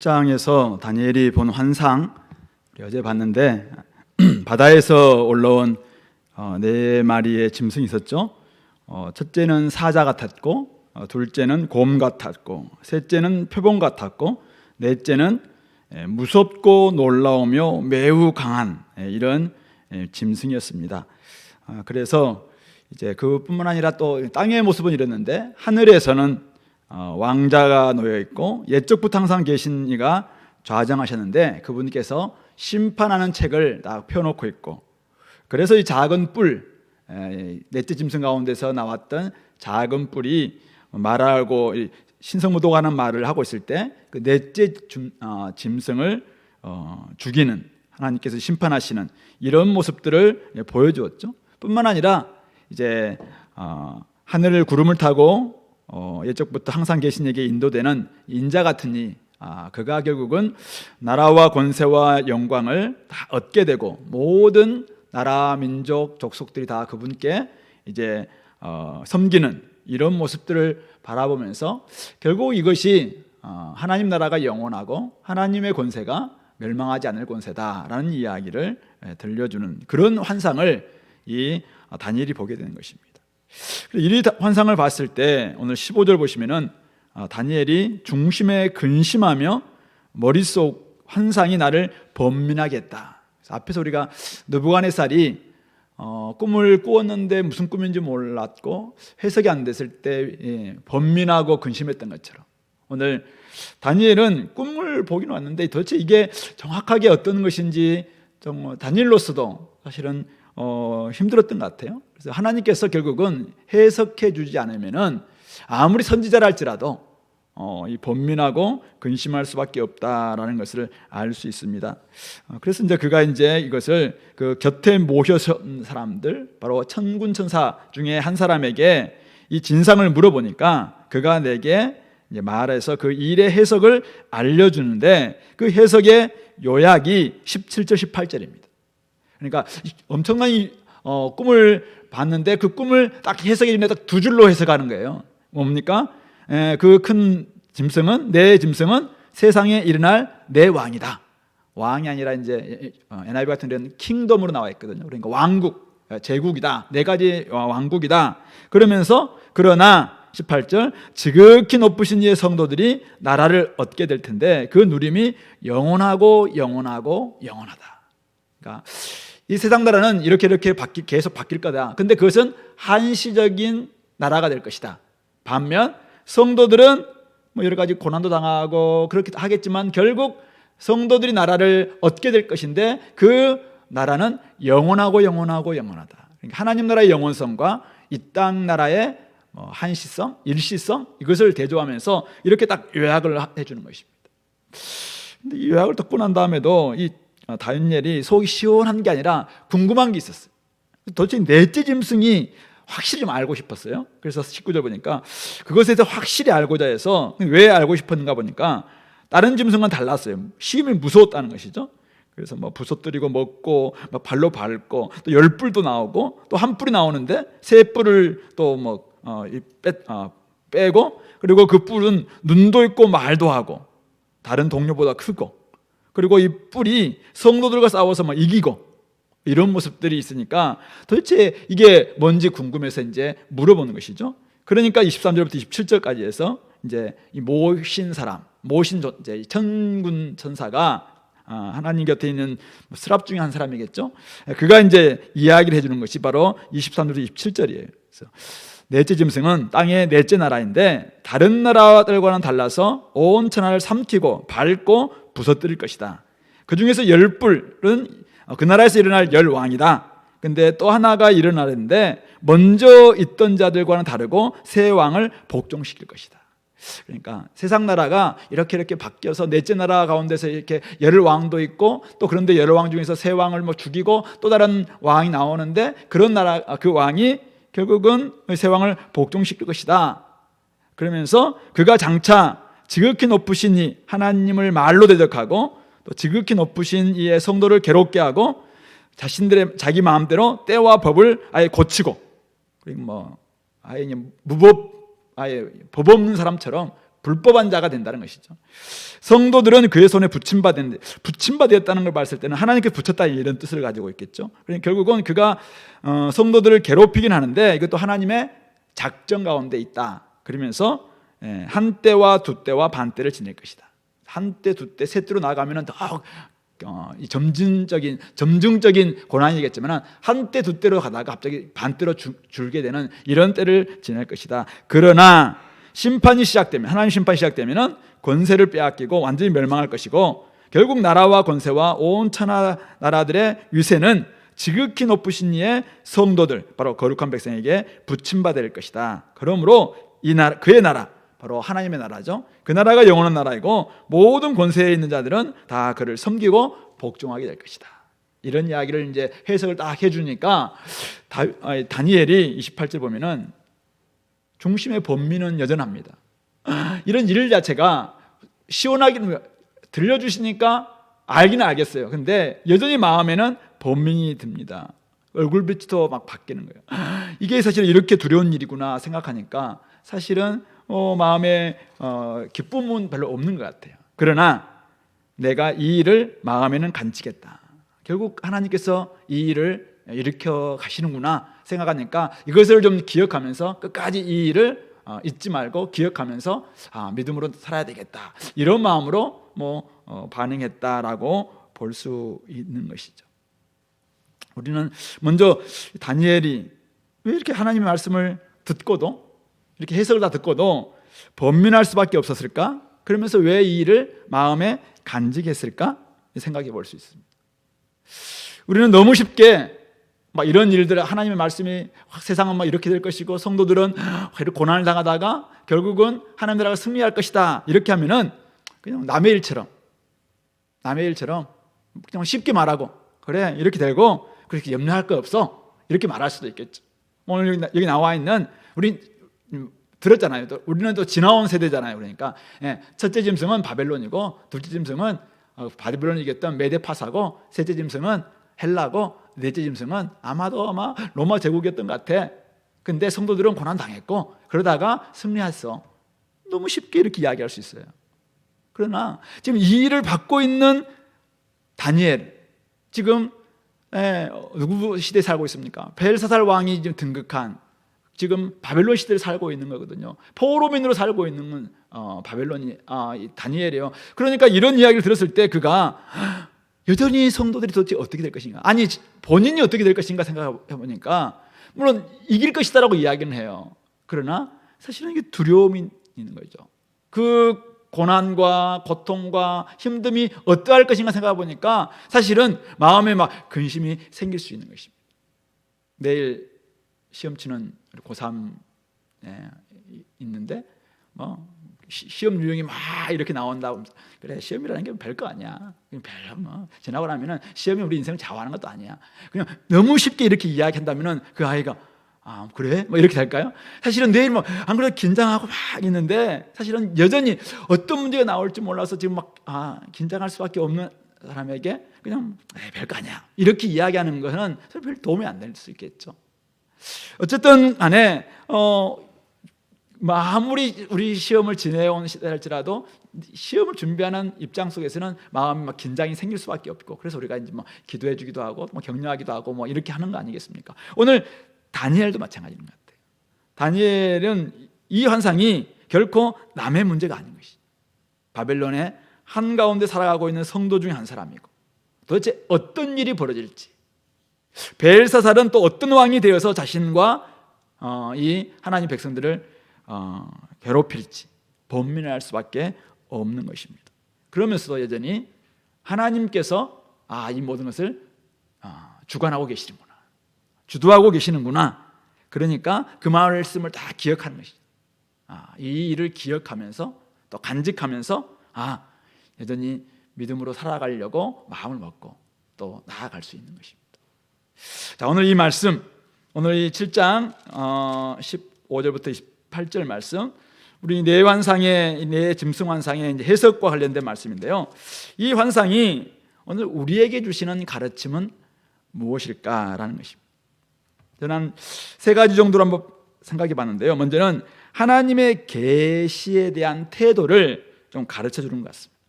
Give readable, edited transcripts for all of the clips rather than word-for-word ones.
장에서 다니엘이 본 환상, 우리 어제 봤는데 바다에서 올라온 네 마리의 짐승이 있었죠. 첫째는 사자 같았고, 둘째는 곰 같았고, 셋째는 표범 같았고, 넷째는 무섭고 놀라우며 매우 강한 이런 짐승이었습니다. 그래서 이제 그뿐만 아니라 또 땅의 모습은 이랬는데 하늘에서는 왕자가 놓여 있고 옛적부터 항상 계신 이가 좌정하셨는데 그분께서 심판하는 책을 딱 펴놓고 있고, 그래서 이 작은 뿔, 넷째 짐승 가운데서 나왔던 작은 뿔이 말하고 신성모독하는 말을 하고 있을 때 그 넷째 짐승을 죽이는, 하나님께서 심판하시는 이런 모습들을 보여주었죠. 뿐만 아니라 이제 하늘을 구름을 타고 옛적부터 항상 계신 에게 인도되는 인자 같은 이, 그가 결국은 나라와 권세와 영광을 다 얻게 되고 모든 나라, 민족, 족속들이 다 그분께 이제 섬기는 이런 모습들을 바라보면서 결국 이것이 하나님 나라가 영원하고 하나님의 권세가 멸망하지 않을 권세다라는 이야기를 들려주는 그런 환상을 이 다니엘이 보게 되는 것입니다. 이 환상을 봤을 때 오늘 15절 보시면은 다니엘이 중심에 근심하며 머릿속 환상이 나를 번민하게 했다. 앞에서 우리가 느부갓네살이 꿈을 꾸었는데 무슨 꿈인지 몰랐고 해석이 안 됐을 때 번민하고 근심했던 것처럼 오늘 다니엘은 꿈을 보긴 왔는데 도대체 이게 정확하게 어떤 것인지 좀 다니엘로서도 사실은 힘들었던 것 같아요. 그래서 하나님께서 결국은 해석해 주지 않으면은 아무리 선지자라 할지라도 이 번민하고 근심할 수밖에 없다라는 것을 알 수 있습니다. 그래서 이제 그가 이제 이것을 그 곁에 모셔선 사람들, 바로 천군 천사 중에 한 사람에게 이 진상을 물어보니까 그가 내게 이제 말해서 그 일의 해석을 알려주는데 그 해석의 요약이 17절 18절입니다. 그러니까 엄청난 꿈을 봤는데 그 꿈을 딱 해석해 주는데 딱 두 줄로 해석하는 거예요. 뭡니까? 그 큰 짐승은, 내 짐승은 세상에 일어날 내 왕이다. 왕이 아니라 이제 NIV 같은 데는 킹덤으로 나와 있거든요. 그러니까 왕국, 제국이다. 네 가지 왕국이다. 그러면서 그러나 18절 지극히 높으신 이의 성도들이 나라를 얻게 될 텐데 그 누림이 영원하고 영원하고 영원하다. 그러니까 이 세상 나라는 이렇게 계속 바뀔 거다. 근데 그것은 한시적인 나라가 될 것이다. 반면 성도들은 뭐 여러 가지 고난도 당하고 그렇게 하겠지만 결국 성도들이 나라를 얻게 될 것인데 그 나라는 영원하고 영원하고 영원하다. 그러니까 하나님 나라의 영원성과 이 땅 나라의 한시성, 일시성 이것을 대조하면서 이렇게 딱 요약을 해주는 것입니다. 근데 이 요약을 듣고 난 다음에도 이 다니엘이 속이 시원한 게 아니라 궁금한 게 있었어요. 도대체 넷째 짐승이 확실히 좀 알고 싶었어요. 그래서 19절 보니까 그것에 대해서 확실히 알고자 해서 왜 알고 싶었는가 보니까 다른 짐승과는 달랐어요. 시험이 무서웠다는 것이죠. 그래서 뭐 부서뜨리고 먹고 막 발로 밟고 또 10뿔도 나오고 또 한 뿔이 나오는데 세 뿔을 또 뭐 빼고 그리고 그 뿔은 눈도 있고 말도 하고 다른 동료보다 크고 그리고 이 뿔이 성도들과 싸워서 막 이기고 이런 모습들이 있으니까 도대체 이게 뭔지 궁금해서 이제 물어보는 것이죠. 그러니까 23절부터 27절까지 해서 이제 이 모신 사람, 모신 이제 천군 천사가 하나님 곁에 있는 스랍 중에 한 사람이겠죠. 그가 이제 이야기를 해주는 것이 바로 23절부터 27절이에요. 그래서 넷째 짐승은 땅의 넷째 나라인데 다른 나라들과는 달라서 온 천하를 삼키고 밟고 부서뜨릴 것이다. 그 중에서 10뿔은 그 나라에서 일어날 10왕이다. 근데 또 하나가 일어나는데 먼저 있던 자들과는 다르고 새 왕을 복종시킬 것이다. 그러니까 세상 나라가 이렇게 바뀌어서 넷째 나라 가운데서 이렇게 10왕도 있고 또 그런데 10왕 중에서 새 왕을 뭐 죽이고 또 다른 왕이 나오는데 그런 나라 그 왕이 결국은 새 왕을 복종시킬 것이다. 그러면서 그가 장차 지극히 높으신 이 하나님을 말로 대적하고 또 지극히 높으신 이의 성도를 괴롭게 하고 자기 마음대로 때와 법을 아예 고치고 그리고 뭐 아예 무법 아예 법 없는 사람처럼 불법한 자가 된다는 것이죠. 성도들은 그의 손에 붙임받았는데, 붙임받았다는 걸 봤을 때는 하나님께 붙였다 이런 뜻을 가지고 있겠죠. 그러니까 결국은 그가 성도들을 괴롭히긴 하는데 이것도 하나님의 작정 가운데 있다. 그러면서 한때와 두때와 반때를 지낼 것이다. 한때, 두때, 셋때로 나아가면 더 점증적인 고난이겠지만 한때, 두때로 가다가 갑자기 반때로 줄게 되는 이런 때를 지낼 것이다. 그러나 심판이 시작되면, 하나님 심판이 시작되면 권세를 빼앗기고 완전히 멸망할 것이고, 결국 나라와 권세와 온 천하 나라들의 위세는 지극히 높으신 이의 성도들, 바로 거룩한 백성에게 붙임받을 것이다. 그러므로 이 나라, 그의 나라, 바로 하나님의 나라죠. 그 나라가 영원한 나라이고 모든 권세에 있는 자들은 다 그를 섬기고 복종하게 될 것이다. 이런 이야기를 이제 해석을 딱 해주니까 다니엘이 28절 보면은 중심의 번민은 여전합니다. 이런 일 자체가 시원하게 들려주시니까 알기는 알겠어요. 근데 여전히 마음에는 번민이 듭니다. 얼굴빛도 막 바뀌는 거예요. 이게 사실 이렇게 두려운 일이구나 생각하니까 사실은 마음에 기쁨은 별로 없는 것 같아요. 그러나 내가 이 일을 마음에는 간직했다. 결국 하나님께서 이 일을 일으켜 가시는구나 생각하니까 이것을 좀 기억하면서 끝까지 이 일을 잊지 말고 기억하면서 믿음으로 살아야 되겠다. 이런 마음으로 반응했다라고 볼 수 있는 것이죠. 우리는 먼저 다니엘이 왜 이렇게 하나님의 말씀을 듣고도 이렇게 해석을 다 듣고도 번민할 수밖에 없었을까? 그러면서 왜 이 일을 마음에 간직했을까? 생각해 볼 수 있습니다. 우리는 너무 쉽게 이런 일들, 하나님의 말씀이 세상은 이렇게 될 것이고 성도들은 이렇게 고난을 당하다가 결국은 하나님 나라가 승리할 것이다 이렇게 하면은 그냥 남의 일처럼 그냥 쉽게 말하고 그래 이렇게 되고 그렇게 염려할 거 없어 이렇게 말할 수도 있겠죠. 오늘 여기 나와 있는 우리 들었잖아요. 우리는 또 지나온 세대잖아요. 그러니까 첫째 짐승은 바벨론이고 둘째 짐승은 바벨론이 이겼던 메데파사고 셋째 짐승은 헬라고 넷째 짐승은 아마 로마 제국이었던 것 같아. 근데 성도들은 고난 당했고 그러다가 승리했어. 너무 쉽게 이렇게 이야기할 수 있어요. 그러나 지금 이 일을 받고 있는 다니엘, 지금 누구 시대에 살고 있습니까? 벨사살 왕이 지금 등극한 지금 바벨론 시대를 살고 있는 거거든요. 포로민으로 살고 있는 바벨론이 다니엘이에요. 그러니까 이런 이야기를 들었을 때 그가 여전히 성도들이 도대체 어떻게 될 것인가, 아니 본인이 어떻게 될 것인가 생각해 보니까 물론 이길 것이다라고 이야기는 해요. 그러나 사실은 이게 두려움이 있는 거죠. 그 고난과 고통과 힘듦이 어떠할 것인가 생각해 보니까 사실은 마음에 근심이 생길 수 있는 것입니다. 내일 시험 치는 고3 있는데 시험 유형이 이렇게 나온다. 그래 시험이라는 게 별거 아니야. 지나고 나면은 시험이 우리 인생을 좌우하는 것도 아니야. 그냥 너무 쉽게 이렇게 이야기한다면은 그 아이가 그래? 이렇게 될까요? 사실은 내일 안 그래도 긴장하고 있는데 사실은 여전히 어떤 문제가 나올지 몰라서 지금 긴장할 수밖에 없는 사람에게 그냥 별거 아니야 이렇게 이야기하는 것은 별 도움이 안 될 수 있겠죠. 어쨌든 간에 아무리 우리 시험을 지내온 시대랄지라도 시험을 준비하는 입장 속에서는 마음이 긴장이 생길 수밖에 없고 그래서 우리가 이제 기도해 주기도 하고 격려하기도 하고 이렇게 하는 거 아니겠습니까? 오늘 다니엘도 마찬가지인 것 같아요. 다니엘은 이 환상이 결코 남의 문제가 아닌 것이, 바벨론의 한가운데 살아가고 있는 성도 중에 한 사람이고 도대체 어떤 일이 벌어질지, 벨사살은 또 어떤 왕이 되어서 자신과 이 하나님 백성들을 괴롭힐지 번민할 수밖에 없는 것입니다. 그러면서도 여전히 하나님께서 이 모든 것을 주관하고 계시는구나, 주도하고 계시는구나. 그러니까 그 말씀을 다 기억하는 것이죠. 이 일을 기억하면서 또 간직하면서 여전히 믿음으로 살아가려고 마음을 먹고 또 나아갈 수 있는 것입니다. 자, 오늘 이 말씀, 오늘 이 7장 15절부터 28절 말씀, 우리 네 환상의, 네 짐승 환상의 이제 해석과 관련된 말씀인데요. 이 환상이 오늘 우리에게 주시는 가르침은 무엇일까라는 것입니다. 저는 한 세 가지 정도로 한번 생각해 봤는데요. 먼저는 하나님의 계시에 대한 태도를 좀 가르쳐 주는 것 같습니다.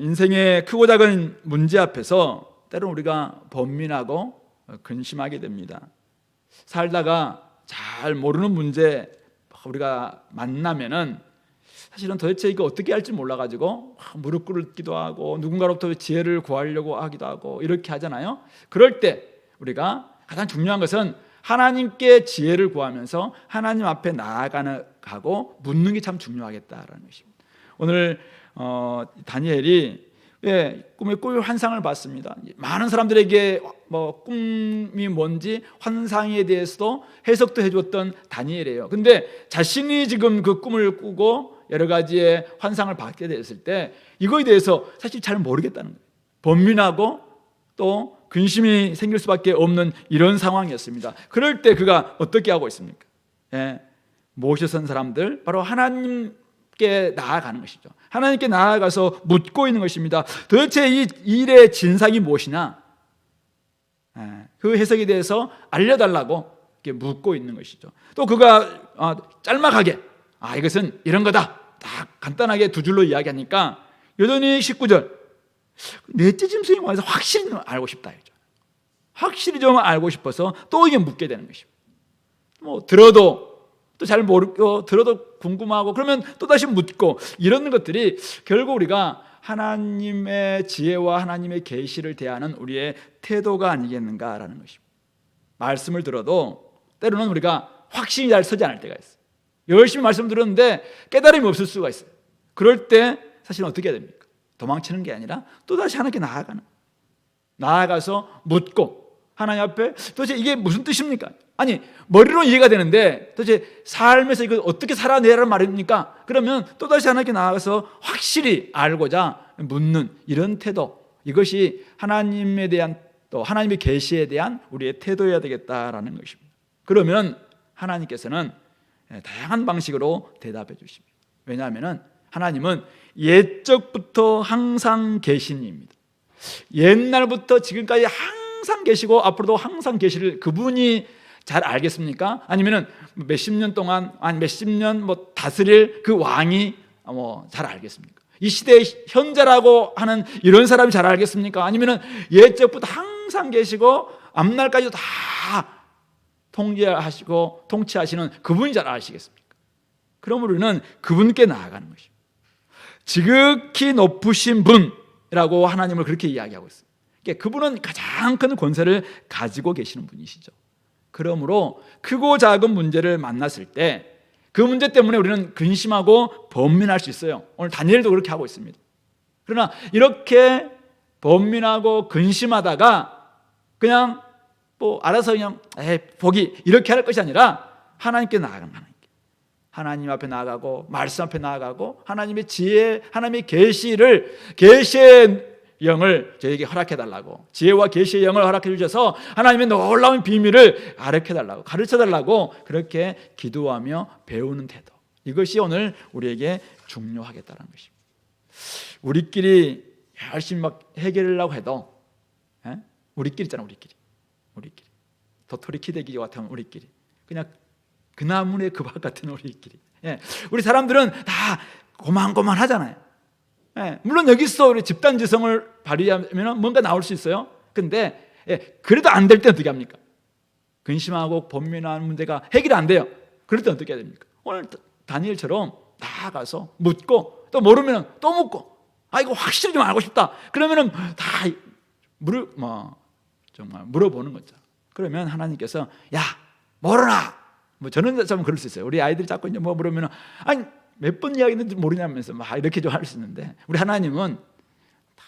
인생의 크고 작은 문제 앞에서 때로는 우리가 번민하고 근심하게 됩니다. 살다가 잘 모르는 문제 우리가 만나면은 사실은 도대체 이거 어떻게 할지 몰라가지고 무릎 꿇기도 하고 누군가로부터 지혜를 구하려고 하기도 하고 이렇게 하잖아요. 그럴 때 우리가 가장 중요한 것은 하나님께 지혜를 구하면서 하나님 앞에 나아가고 묻는 게 참 중요하겠다라는 것입니다. 오늘 다니엘이 꿈에 환상을 봤습니다. 많은 사람들에게 꿈이 뭔지 환상에 대해서도 해석도 해줬던 다니엘이에요. 근데 자신이 지금 그 꿈을 꾸고 여러 가지의 환상을 받게 됐을 때 이거에 대해서 사실 잘 모르겠다는 거예요. 번민하고 또 근심이 생길 수밖에 없는 이런 상황이었습니다. 그럴 때 그가 어떻게 하고 있습니까? 모셔선 사람들, 바로 하나님께 나아가는 것이죠. 하나님께 나아가서 묻고 있는 것입니다. 도대체 이 일의 진상이 무엇이냐? 그 해석에 대해서 알려달라고 이렇게 묻고 있는 것이죠. 또 그가 짤막하게 이것은 이런 거다 딱 간단하게 두 줄로 이야기하니까 여전히 19절 넷째 짐승이 와서 확실히 좀 알고 싶다. 확실히 좀 알고 싶어서 또 이게 묻게 되는 것입니다. 들어도 또 잘 모르고 들어도 궁금하고 그러면 또 다시 묻고 이런 것들이 결국 우리가 하나님의 지혜와 하나님의 계시를 대하는 우리의 태도가 아니겠는가라는 것입니다. 말씀을 들어도 때로는 우리가 확신이 잘 서지 않을 때가 있어요. 열심히 말씀 들었는데 깨달음이 없을 수가 있어요. 그럴 때 사실은 어떻게 해야 됩니까? 도망치는 게 아니라 또다시 하나님께 나아가서 묻고 하나님 앞에 도대체 이게 무슨 뜻입니까? 아니 머리로 이해가 되는데 도대체 삶에서 이거 어떻게 살아내라는 말입니까? 그러면 또다시 하나님께 나아가서 확실히 알고자 묻는 이런 태도, 이것이 하나님에 대한 또 하나님의 계시에 대한 우리의 태도여야 되겠다라는 것입니다. 그러면 하나님께서는 다양한 방식으로 대답해 주십니다. 왜냐하면 하나님은 옛적부터 항상 계신 이입니다. 옛날부터 지금까지 항상 계시고 앞으로도 항상 계실 그분이 잘 알겠습니까? 아니면은 몇십 년 동안 몇십 년 다스릴 그 왕이 잘 알겠습니까? 이 시대의 현자라고 하는 이런 사람이 잘 알겠습니까? 아니면은 옛적부터 항상 계시고 앞날까지도 다 통제하시고 통치하시는 그분이 잘 아시겠습니까? 그럼 우리는 그분께 나아가는 것입니다. 지극히 높으신 분이라고 하나님을 그렇게 이야기하고 있어요. 그분은 가장 큰 권세를 가지고 계시는 분이시죠. 그러므로 크고 작은 문제를 만났을 때 그 문제 때문에 우리는 근심하고 번민할 수 있어요. 오늘 다니엘도 그렇게 하고 있습니다. 그러나 이렇게 번민하고 근심하다가 그냥 알아서 그냥 보기 이렇게 할 것이 아니라 하나님께 나아가는 거예요. 하나님 앞에 나아가고 말씀 앞에 나아가고 하나님의 지혜, 하나님의 계시의 영을 저에게 허락해달라고, 지혜와 계시의 영을 허락해 주셔서 하나님의 놀라운 비밀을 가르쳐달라고, 가르쳐달라고 그렇게 기도하며 배우는 태도, 이것이 오늘 우리에게 중요하겠다는 것입니다. 우리끼리 열심히 해결하려고 해도 우리끼리 있잖아. 우리끼리 도토리 키대기 같은 우리끼리, 그냥 그 나무의 그 밭 같은 우리끼리. 우리 사람들은 다 고만고만 하잖아요. 물론 여기서 우리 집단지성을 발휘하면 뭔가 나올 수 있어요. 근데 그래도 안 될 때 어떻게 합니까? 근심하고 번민한 문제가 해결이 안 돼요. 그럴 때 어떻게 해야 됩니까? 오늘 다니엘처럼 나아가서 묻고 또 모르면 또 묻고, 이거 확실히 좀 알고 싶다. 그러면은 다 정말 물어보는 거죠. 그러면 하나님께서 모르나? 저는 좀 그럴 수 있어요. 우리 아이들이 자꾸 이제 물으면 몇 번 이야기했는지 모르냐면서 이렇게 좀 할 수 있는데, 우리 하나님은 다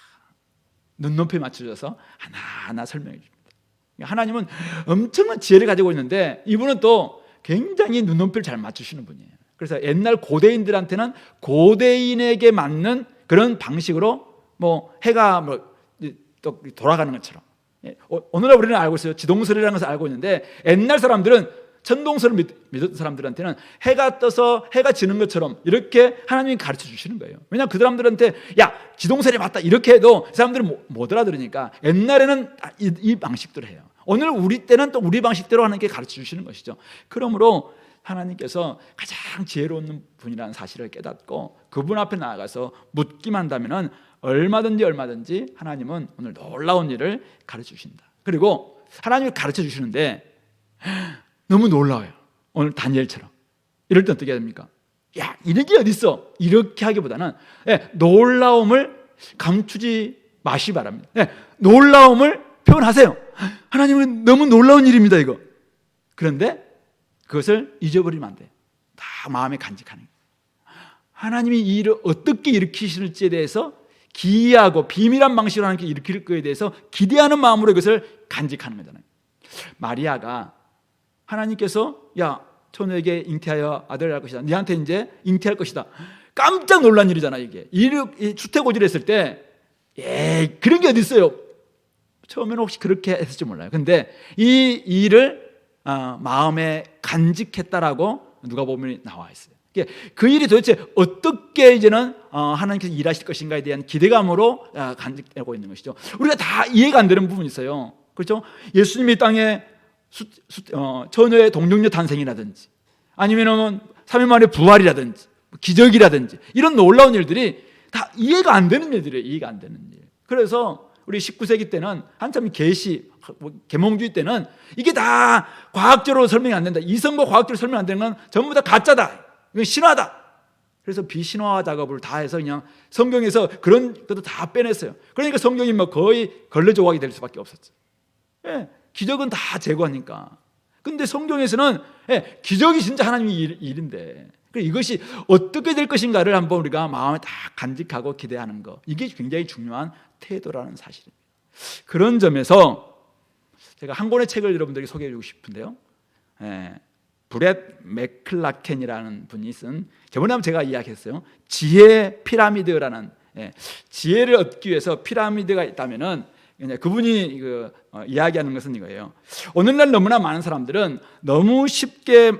눈높이 맞춰줘서 하나하나 설명해 줍니다. 하나님은 엄청난 지혜를 가지고 있는데 이분은 또 굉장히 눈높이를 잘 맞추시는 분이에요. 그래서 옛날 고대인들한테는 고대인에게 맞는 그런 방식으로 해가 또 돌아가는 것처럼, 오늘날 우리는 알고 있어요. 지동설이라는 것을 알고 있는데 옛날 사람들은 천동설을 믿었던 사람들한테는 해가 떠서 해가 지는 것처럼 이렇게 하나님이 가르쳐 주시는 거예요. 왜냐하면 그 사람들한테 지동설이 맞다 이렇게 해도 그 사람들은 못 알아들으니까 옛날에는 이 방식대로 해요. 오늘 우리 때는 또 우리 방식대로 하나님께 가르쳐 주시는 것이죠. 그러므로 하나님께서 가장 지혜로운 분이라는 사실을 깨닫고 그분 앞에 나아가서 묻기만 한다면 얼마든지 하나님은 오늘 놀라운 일을 가르쳐 주신다. 그리고 하나님이 가르쳐 주시는데 너무 놀라워요. 오늘 다니엘처럼. 이럴 때 어떻게 해야 됩니까? 야, 이런 게 어딨어? 이렇게 하기보다는 놀라움을 감추지 마시기 바랍니다. 놀라움을 표현하세요. 하나님은 너무 놀라운 일입니다, 이거. 그런데 그것을 잊어버리면 안 돼요. 다 마음에 간직하는 거예요. 하나님이 이 일을 어떻게 일으키실지에 대해서 기이하고 비밀한 방식으로 하나님께 일으킬 거에 대해서 기대하는 마음으로 이것을 간직하는 거잖아요. 마리아가 하나님께서 야, 처녀에게 잉태하여 아들을 낳을 것이다. 네한테 이제 잉태할 것이다. 깜짝 놀란 일이잖아, 이게. 수태고지를 했을 때 그런 게 어디 있어요? 처음에는 혹시 그렇게 했을지 몰라요. 근데 이 일을 마음에 간직했다라고 누가복음에 나와 있어요. 그 일이 도대체 어떻게 이제는 하나님께서 일하실 것인가에 대한 기대감으로 간직되고 있는 것이죠. 우리가 다 이해가 안 되는 부분이 있어요. 그렇죠? 예수님이 땅에 처녀의 동정녀 탄생이라든지 아니면 3일 만에 부활이라든지 기적이라든지 이런 놀라운 일들이 다 이해가 안 되는 일들이에요. 이해가 안 되는 일. 그래서 우리 19세기 때는 한참 계몽주의 때는 이게 다 과학적으로 설명이 안 된다. 이성과 과학적으로 설명 안 되는 건 전부 다 가짜다. 이건 신화다. 그래서 비신화 작업을 다 해서 그냥 성경에서 그런 것도 다 빼냈어요. 그러니까 성경이 거의 걸레 조각이 될 수밖에 없었어요. 기적은 다 제거하니까. 근데 성경에서는 기적이 진짜 하나님의 일인데 이것이 어떻게 될 것인가를 한번 우리가 마음에 다 간직하고 기대하는 것, 이게 굉장히 중요한 태도라는 사실입니다. 그런 점에서 제가 한 권의 책을 여러분들에게 소개해 주고 싶은데요, 브렛 맥클라켄이라는 분이 쓴, 저번에 한번 제가 이야기했어요. 지혜 피라미드라는, 지혜를 얻기 위해서 피라미드가 있다면은 그분이 이야기하는 것은 이거예요. 오늘날 너무나 많은 사람들은 너무 쉽게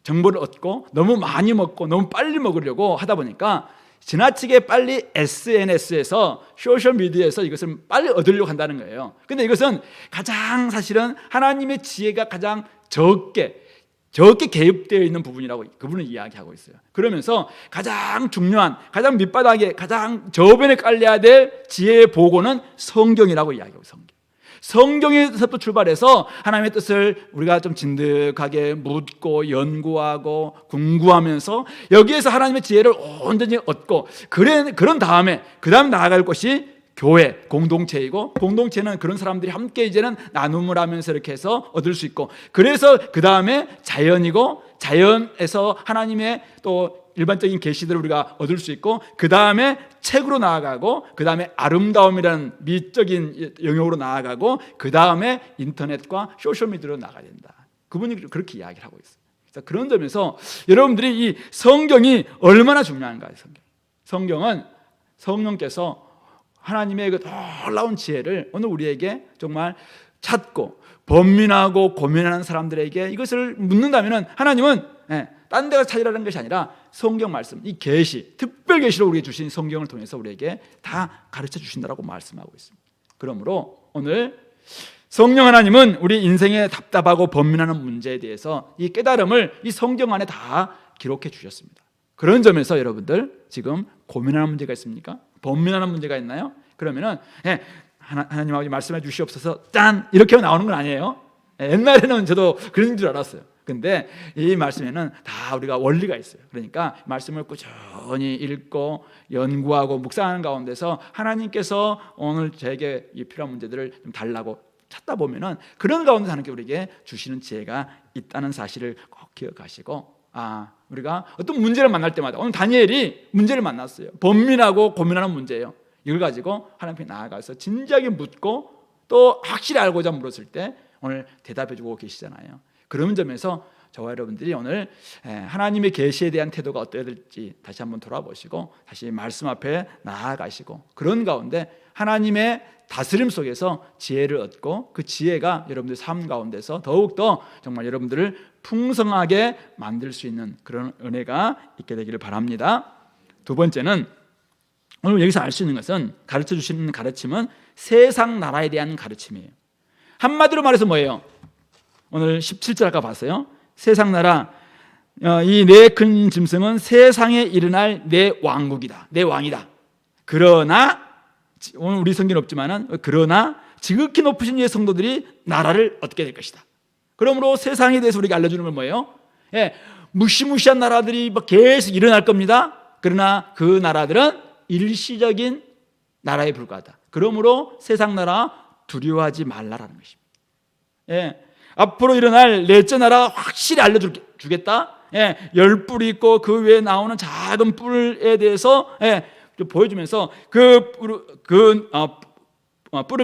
정보를 얻고 너무 많이 먹고 너무 빨리 먹으려고 하다 보니까 지나치게 빨리 SNS에서 소셜미디어에서 이것을 빨리 얻으려고 한다는 거예요. 근데 이것은 가장 사실은 하나님의 지혜가 가장 적게 개입되어 있는 부분이라고 그분은 이야기하고 있어요. 그러면서 가장 중요한, 가장 밑바닥에 가장 저변에 깔려야 될 지혜의 보고는 성경이라고 이야기하고 있어요. 성경에서부터 출발해서 하나님의 뜻을 우리가 좀 진득하게 묻고 연구하고 궁구하면서 여기에서 하나님의 지혜를 온전히 얻고 그런 다음에 나아갈 것이 교회, 공동체이고, 공동체는 그런 사람들이 함께 이제는 나눔을 하면서 이렇게 해서 얻을 수 있고, 그래서 그 다음에 자연이고, 자연에서 하나님의 또 일반적인 계시들을 우리가 얻을 수 있고, 그 다음에 책으로 나아가고, 그 다음에 아름다움이라는 미적인 영역으로 나아가고, 그 다음에 인터넷과 소셜미디어로 나가야 된다. 그분이 그렇게 이야기를 하고 있어요. 그래서 그런 점에서 여러분들이 이 성경이 얼마나 중요한가요? 성경은 성령께서 하나님의 그 놀라운 지혜를 오늘 우리에게 정말 찾고 번민하고 고민하는 사람들에게 이것을 묻는다면 하나님은 딴 데가 찾으라는 것이 아니라 성경 말씀, 이 계시, 특별 계시로 우리에게 주신 성경을 통해서 우리에게 다 가르쳐 주신다라고 말씀하고 있습니다. 그러므로 오늘 성령 하나님은 우리 인생에 답답하고 번민하는 문제에 대해서 이 깨달음을 이 성경 안에 다 기록해 주셨습니다. 그런 점에서 여러분들 지금 고민하는 문제가 있습니까? 번민하는 문제가 있나요? 그러면은 하나님 아버지 말씀해 주시옵소서 짠 이렇게 나오는 건 아니에요. 옛날에는 저도 그런 줄 알았어요. 근데 이 말씀에는 다 우리가 원리가 있어요. 그러니까 말씀을 꾸준히 읽고 연구하고 묵상하는 가운데서 하나님께서 오늘 제게 이 필요한 문제들을 좀 달라고 찾다 보면은 그런 가운데 하나님께 우리에게 주시는 지혜가 있다는 사실을 꼭 기억하시고, 우리가 어떤 문제를 만날 때마다, 오늘 다니엘이 문제를 만났어요. 번민하고 고민하는 문제예요. 이걸 가지고 하나님 앞에 나아가서 진지하게 묻고 또 확실히 알고자 물었을 때 오늘 대답해주고 계시잖아요. 그런 점에서 저와 여러분들이 오늘 하나님의 계시에 대한 태도가 어떠해야 될지 다시 한번 돌아보시고 다시 말씀 앞에 나아가시고, 그런 가운데 하나님의 다스림 속에서 지혜를 얻고 그 지혜가 여러분들 삶 가운데서 더욱더 정말 여러분들을 풍성하게 만들 수 있는 그런 은혜가 있게 되기를 바랍니다. 두 번째는 오늘 여기서 알 수 있는 것은, 가르쳐 주시는 가르침은 세상 나라에 대한 가르침이에요. 한마디로 말해서 뭐예요? 오늘 17절 아까 봤어요. 세상 나라, 이 내 큰 짐승은 세상에 일어날 내 왕국이다, 내 왕이다. 그러나 오늘 우리 성경은 없지만은 그러나 지극히 높으신 이의 성도들이 나라를 얻게 될 것이다. 그러므로 세상에 대해서 우리가 알려주는 건 뭐예요? 무시무시한 나라들이 계속 일어날 겁니다. 그러나 그 나라들은 일시적인 나라에 불과하다. 그러므로 세상 나라 두려워하지 말라라는 것입니다. 앞으로 일어날 넷째 나라 확실히 알려주겠다. 10뿔이 있고 그 외에 나오는 작은 뿔에 대해서 보여주면서 뿔을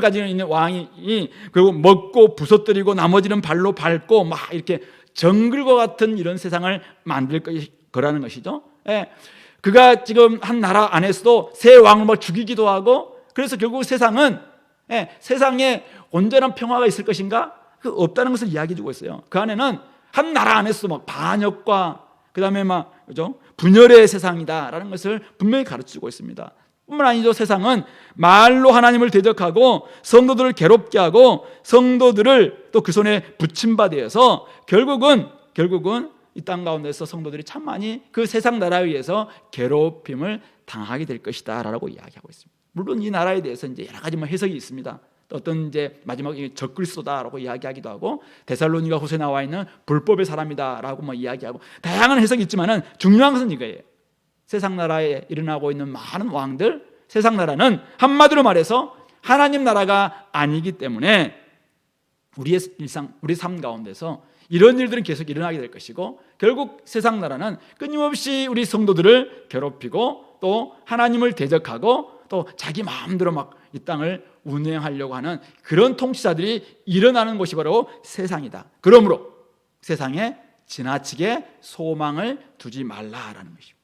가지고 있는 왕이 그리고 먹고 부서뜨리고 나머지는 발로 밟고 막 이렇게 정글과 같은 이런 세상을 만들 거라는 것이죠. 그가 지금 한 나라 안에서도 새 왕을 막 죽이기도 하고, 그래서 결국 세상은 세상에 온전한 평화가 있을 것인가? 그 없다는 것을 이야기해 주고 있어요. 그 안에는 한 나라 안에서도 막 반역과 그다음에 막 그죠? 분열의 세상이다라는 것을 분명히 가르치고 있습니다. 뿐만 아니죠. 세상은 말로 하나님을 대적하고 성도들을 괴롭게 하고 성도들을 또 그 손에 붙임받아서 결국은 이 땅 가운데서 성도들이 참 많이 그 세상 나라에 의해서 괴롭힘을 당하게 될 것이다 라고 이야기하고 있습니다. 물론 이 나라에 대해서 이제 여러 가지 해석이 있습니다. 어떤 이제 마지막에 적그리스도다라고 이야기하기도 하고, 데살로니가 후서에 나와 있는 불법의 사람이다라고 이야기하고, 다양한 해석이 있지만은 중요한 것은 이거예요. 세상 나라에 일어나고 있는 많은 왕들, 세상 나라는 한마디로 말해서 하나님 나라가 아니기 때문에 우리의 일상, 우리 삶 가운데서 이런 일들은 계속 일어나게 될 것이고, 결국 세상 나라는 끊임없이 우리 성도들을 괴롭히고 또 하나님을 대적하고 또 자기 마음대로 막 이 땅을 운행하려고 하는 그런 통치자들이 일어나는 곳이 바로 세상이다. 그러므로 세상에 지나치게 소망을 두지 말라라는 것입니다.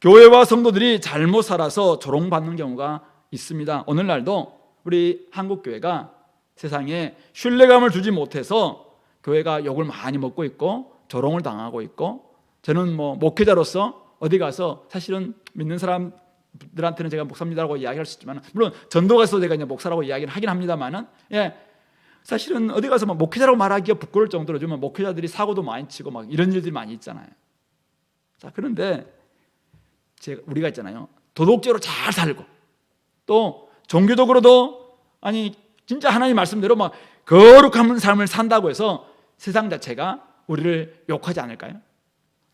교회와 성도들이 잘못 살아서 조롱받는 경우가 있습니다. 오늘날도 우리 한국교회가 세상에 신뢰감을 주지 못해서 교회가 욕을 많이 먹고 있고 조롱을 당하고 있고, 저는 목회자로서 어디 가서 사실은 믿는 사람들한테는 제가 목사입니다라고 이야기할 수 있지만, 물론 전도 가서 제가 이제 목사라고 이야기를 하긴 합니다만은, 사실은 어디 가서 목회자라고 말하기가 부끄러울 정도로 요즘 목회자들이 사고도 많이 치고 막 이런 일들이 많이 있잖아요. 자, 그런데 우리가 있잖아요. 도덕적으로 잘 살고 또 종교적으로도 진짜 하나님 말씀대로 막 거룩한 삶을 산다고 해서 세상 자체가 우리를 욕하지 않을까요?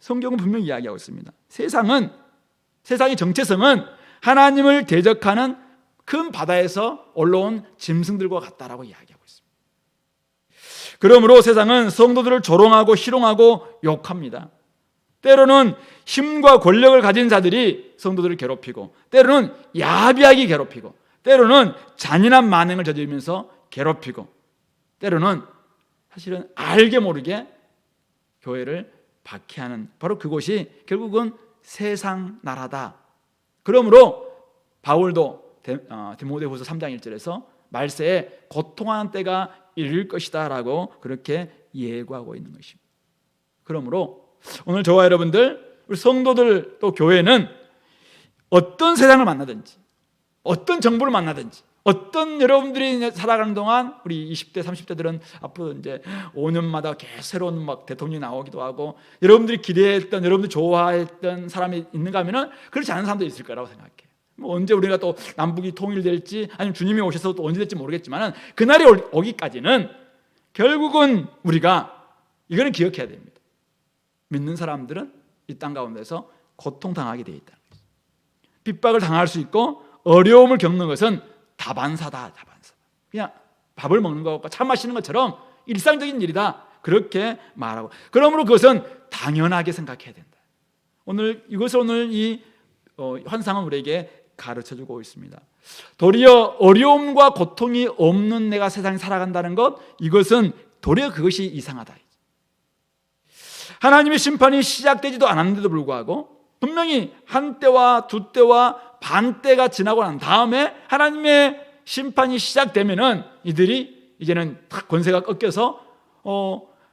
성경은 분명히 이야기하고 있습니다. 세상의 정체성은 하나님을 대적하는 큰 바다에서 올라온 짐승들과 같다라고 이야기하고 있습니다. 그러므로 세상은 성도들을 조롱하고 희롱하고 욕합니다. 때로는 힘과 권력을 가진 자들이 성도들을 괴롭히고, 때로는 야비하게 괴롭히고, 때로는 잔인한 만행을 저지르면서 괴롭히고, 때로는 사실은 알게 모르게 교회를 박해하는, 바로 그곳이 결국은 세상 나라다. 그러므로 바울도 디모데후서 3장 1절에서 말세에 고통하는 때가 이를 것이다 라고 그렇게 예고하고 있는 것입니다. 그러므로 오늘 저와 여러분들, 우리 성도들 또 교회는 어떤 세상을 만나든지, 어떤 정부를 만나든지, 어떤 여러분들이 살아가는 동안 우리 20대, 30대들은 앞으로 이제 5년마다 계속 새로운 대통령이 나오기도 하고, 여러분들이 기대했던, 여러분들이 좋아했던 사람이 있는가 하면은 그렇지 않은 사람도 있을 거라고 생각해요. 언제 우리가 또 남북이 통일될지, 아니면 주님이 오셔서 또 언제 될지 모르겠지만은 그날이 오기까지는 결국은 우리가 이거는 기억해야 됩니다. 믿는 사람들은 이 땅 가운데서 고통당하게 되어 있다. 핍박을 당할 수 있고 어려움을 겪는 것은 다반사다. 그냥 밥을 먹는 것과 차 마시는 것처럼 일상적인 일이다. 그렇게 말하고, 그러므로 그것은 당연하게 생각해야 된다. 오늘 이 환상은 우리에게 가르쳐주고 있습니다. 도리어 어려움과 고통이 없는 내가 세상에 살아간다는 것, 이것은 도리어 그것이 이상하다. 하나님의 심판이 시작되지도 않았는데도 불구하고 분명히 한 때와 두 때와 반 때가 지나고 난 다음에 하나님의 심판이 시작되면은 이들이 이제는 딱 권세가 꺾여서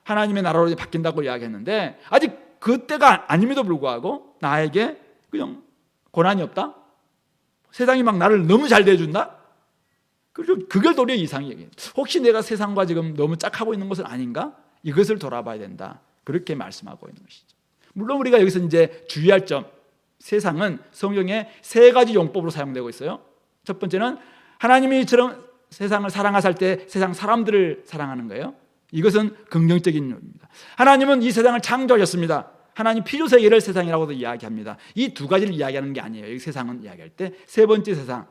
하나님의 나라로 바뀐다고 이야기했는데, 아직 그 때가 아님에도 불구하고 나에게 그냥 고난이 없다? 세상이 막 나를 너무 잘 대해준다? 그걸 도리어 이상히 얘기해요. 혹시 내가 세상과 지금 너무 짝하고 있는 것은 아닌가? 이것을 돌아봐야 된다. 그렇게 말씀하고 있는 것이죠. 물론 우리가 여기서 이제 주의할 점, 세상은 성경에 세 가지 용법으로 사용되고 있어요. 첫 번째는 하나님이 이처럼 세상을 사랑하실 때 세상 사람들을 사랑하는 거예요. 이것은 긍정적인 의미입니다. 하나님은 이 세상을 창조하셨습니다. 하나님 피조세계를 세상이라고도 이야기합니다. 이 두 가지를 이야기하는 게 아니에요. 여기 세상은 이야기할 때 세 번째 세상,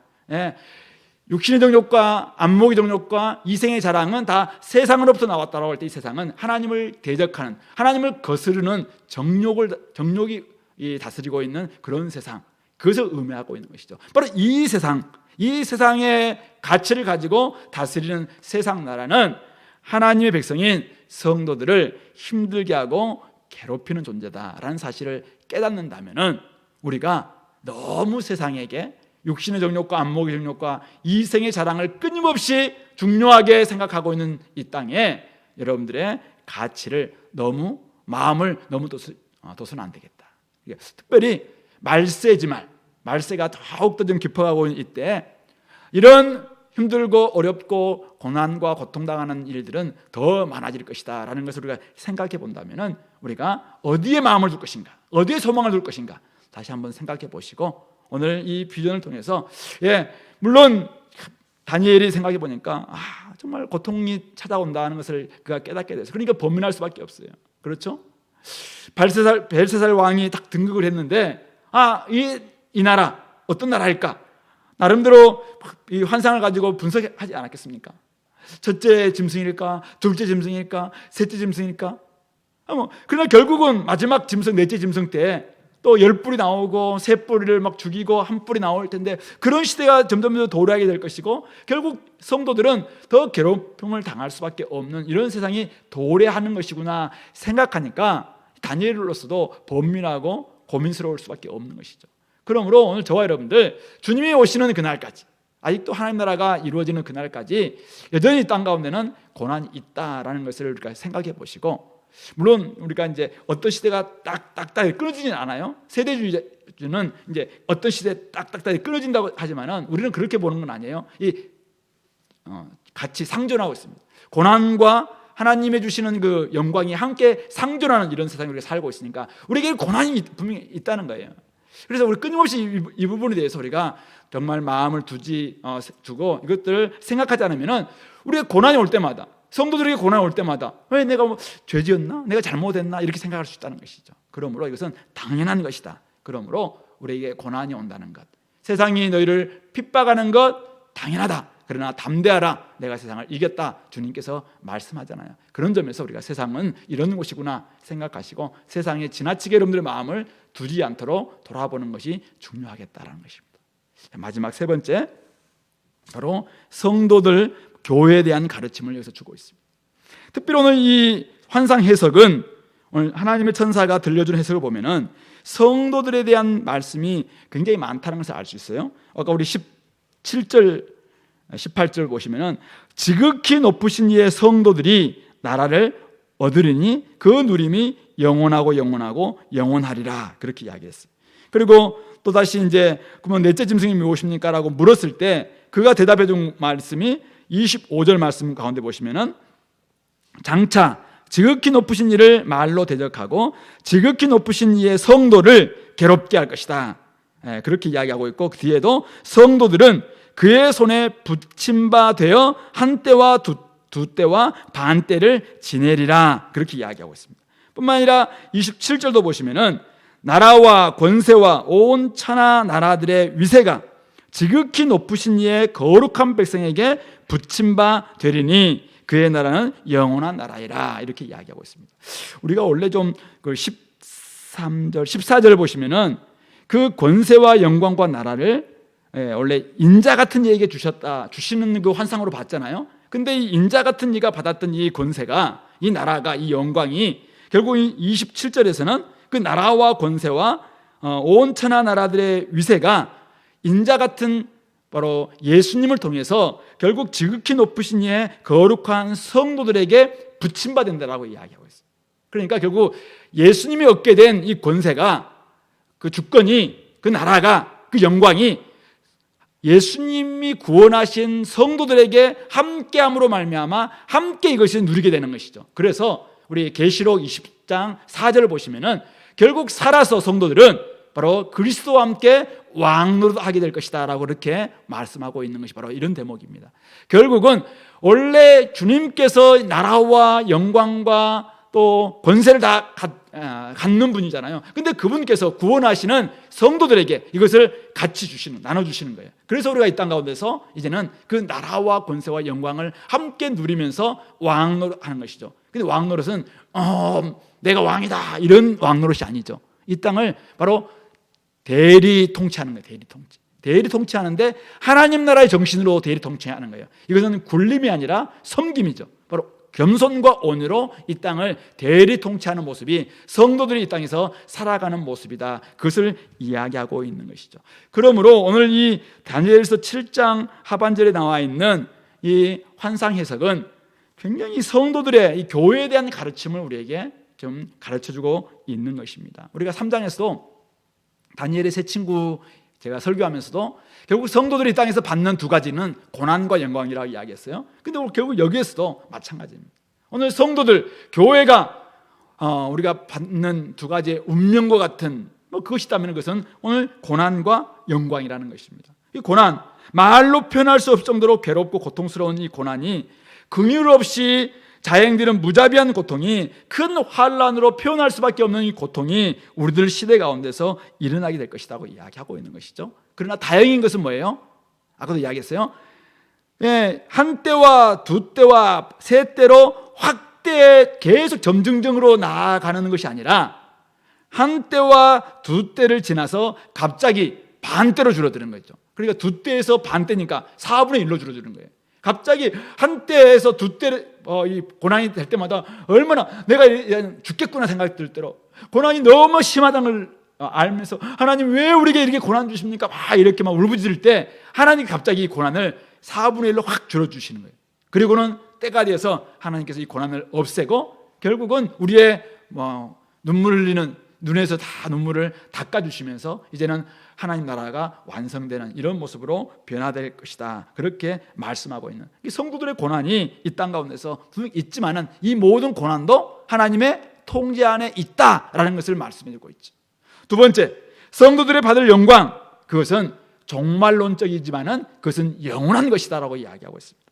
육신의 정욕과 안목의 정욕과 이생의 자랑은 다 세상으로부터 나왔다고 할 때 이 세상은 하나님을 대적하는, 하나님을 거스르는 정욕이 다스리고 있는 그런 세상, 그것을 의미하고 있는 것이죠. 바로 이 세상, 이 세상의 가치를 가지고 다스리는 세상 나라는 하나님의 백성인 성도들을 힘들게 하고 괴롭히는 존재다라는 사실을 깨닫는다면 우리가 너무 세상에게 육신의 정욕과 안목의 정욕과 이생의 자랑을 끊임없이 중요하게 생각하고 있는 이 땅에 여러분들의 가치를 너무, 마음을 너무 둬서는 안 되겠다. 특별히 말세가 더욱더 좀 깊어가고 있는 이때 이런 힘들고 어렵고 고난과 고통당하는 일들은 더 많아질 것이다 라는 것을 우리가 생각해 본다면 우리가 어디에 마음을 둘 것인가, 어디에 소망을 둘 것인가 다시 한번 생각해 보시고 오늘 이 비전을 통해서 물론 다니엘이 생각해 보니까 정말 고통이 찾아온다는 것을 그가 깨닫게 됐어요. 그러니까 범민할 수밖에 없어요. 그렇죠? 벨사살 왕이 딱 등극을 했는데 이 나라 어떤 나라일까? 나름대로 이 환상을 가지고 분석하지 않았겠습니까? 첫째 짐승일까? 둘째 짐승일까? 셋째 짐승일까? 그러나 결국은 마지막 짐승, 넷째 짐승 때 또 10뿔이 나오고 3뿔을 막 죽이고 1뿔이 나올 텐데 그런 시대가 점점 더 도래하게 될 것이고 결국 성도들은 더 괴롭힘을 당할 수밖에 없는 이런 세상이 도래하는 것이구나 생각하니까 다니엘로서도 번민하고 고민스러울 수밖에 없는 것이죠. 그러므로 오늘 저와 여러분들 주님이 오시는 그날까지, 아직도 하나님 나라가 이루어지는 그날까지 여전히 땅 가운데는 고난이 있다라는 것을 우리가 생각해 보시고, 물론 우리가 이제 어떤 시대가 딱딱딱 끊어지진 않아요. 세대주의는 이제 어떤 시대에 딱딱딱 끊어진다고 하지만은 우리는 그렇게 보는 건 아니에요. 같이 상존하고 있습니다. 고난과 하나님의 주시는 그 영광이 함께 상존하는 이런 세상에 우리가 살고 있으니까 우리에게 고난이 분명히 있다는 거예요. 그래서 우리 끊임없이 이 부분에 대해서 우리가 정말 마음을 두고 이것들을 생각하지 않으면 우리가 고난이 올 때마다, 성도들에게 고난이 올 때마다 왜 내가 죄 지었나? 내가 잘못했나? 이렇게 생각할 수 있다는 것이죠. 그러므로 이것은 당연한 것이다. 그러므로 우리에게 고난이 온다는 것, 세상이 너희를 핍박하는 것 당연하다. 그러나 담대하라, 내가 세상을 이겼다, 주님께서 말씀하잖아요. 그런 점에서 우리가 세상은 이런 곳이구나 생각하시고 세상에 지나치게 여러분들의 마음을 두지 않도록 돌아보는 것이 중요하겠다라는 것입니다. 마지막 세 번째, 바로 성도들 교회에 대한 가르침을 여기서 주고 있습니다. 특별히 오늘 이 환상 해석은 오늘 하나님의 천사가 들려준 해석을 보면은 성도들에 대한 말씀이 굉장히 많다는 것을 알 수 있어요. 아까 우리 17절 18절 보시면은 지극히 높으신 이의 성도들이 나라를 얻으리니 그 누림이 영원하고 영원하리라, 그렇게 이야기했어요. 그리고 또 다시 이제 그러면 넷째 짐승이 무엇입니까? 라고 물었을 때 그가 대답해 준 말씀이 25절 말씀 가운데 보시면은 장차 지극히 높으신 이를 말로 대적하고 지극히 높으신 이의 성도를 괴롭게 할 것이다, 그렇게 이야기하고 있고 그 뒤에도 성도들은 그의 손에 붙임 바 되어 한 때와 두 때와 반 때를 지내리라, 그렇게 이야기하고 있습니다. 뿐만 아니라 27절도 보시면은 나라와 권세와 온 천하 나라들의 위세가 지극히 높으신 이의 거룩한 백성에게 붙임 바 되리니 그의 나라는 영원한 나라이라, 이렇게 이야기하고 있습니다. 우리가 원래 좀 13절, 14절을 보시면은 그 권세와 영광과 나라를 원래 인자 같은 이에게 주시는 그 환상으로 봤잖아요. 근데 이 인자 같은 이가 받았던 이 권세가, 이 나라가, 이 영광이 결국 27절에서는 그 나라와 권세와 온 천하 나라들의 위세가 인자 같은 바로 예수님을 통해서 결국 지극히 높으신 이의 거룩한 성도들에게 붙임받는다라고 이야기하고 있어요. 그러니까 결국 예수님이 얻게 된 이 권세가, 그 주권이, 그 나라가, 그 영광이 예수님이 구원하신 성도들에게 함께함으로 말미암아 함께 이것을 누리게 되는 것이죠. 그래서 우리 계시록 20장 4절을 보시면은 결국 살아서 성도들은 바로 그리스도와 함께 왕노릇하게 될 것이다 라고 이렇게 말씀하고 있는 것이 바로 이런 대목입니다. 결국은 원래 주님께서 나라와 영광과 또 권세를 다 갖는 분이잖아요. 근데 그분께서 구원하시는 성도들에게 이것을 같이 주시는, 나눠주시는 거예요. 그래서 우리가 이 땅 가운데서 이제는 그 나라와 권세와 영광을 함께 누리면서 왕노릇하는 것이죠. 근데 왕노릇은 내가 왕이다 이런 왕노릇이 아니죠. 이 땅을 바로 대리 통치하는 거예요. 대리 통치하는데 하나님 나라의 정신으로 대리 통치하는 거예요. 이것은 굴림이 아니라 섬김이죠. 바로 겸손과 온유로 이 땅을 대리 통치하는 모습이 성도들이 이 땅에서 살아가는 모습이다. 그것을 이야기하고 있는 것이죠. 그러므로 오늘 이 다니엘서 7장 하반절에 나와 있는 이 환상 해석은 굉장히 성도들의 이 교회에 대한 가르침을 우리에게 좀 가르쳐주고 있는 것입니다. 우리가 3장에서도 다니엘의 세 친구 제가 설교하면서도 결국 성도들이 이 땅에서 받는 두 가지는 고난과 영광이라고 이야기했어요. 근데 결국 여기에서도 마찬가지입니다. 오늘 성도들, 교회가 우리가 받는 두 가지의 운명과 같은 그것이 있다면 그것은 오늘 고난과 영광이라는 것입니다. 이 고난, 말로 표현할 수 없을 정도로 괴롭고 고통스러운 이 고난이 긍휼 없이 자행되는 무자비한 고통이 큰 환난으로 표현할 수밖에 없는 이 고통이 우리들 시대 가운데서 일어나게 될 것이라고 이야기하고 있는 것이죠. 그러나 다행인 것은 뭐예요? 아까도 이야기했어요. 한 때와 두 때와 세 때로 확대 계속 점증적으로 나아가는 것이 아니라 한 때와 두 때를 지나서 갑자기 반대로 줄어드는 거죠. 그러니까 두 때에서 반대니까 4분의 1로 줄어드는 거예요. 갑자기 한때에서 두 때 이 고난이 될 때마다 얼마나 내가 죽겠구나 생각이 들 때로 고난이 너무 심하다는 걸 알면서 하나님 왜 우리에게 이렇게 고난 주십니까? 막 이렇게 막 울부짖을 때 하나님이 갑자기 이 고난을 4분의 1로 확 줄여주시는 거예요. 그리고는 때가 되어서 하나님께서 이 고난을 없애고 결국은 우리의 눈물 흘리는 눈에서 다 눈물을 닦아주시면서 이제는 하나님 나라가 완성되는 이런 모습으로 변화될 것이다. 그렇게 말씀하고 있는 이 성도들의 고난이 이 땅 가운데서 분명히 있지만은 이 모든 고난도 하나님의 통제 안에 있다라는 것을 말씀해주고 있죠. 두 번째, 성도들의 받을 영광, 그것은 종말론적이지만은 그것은 영원한 것이다라고 이야기하고 있습니다.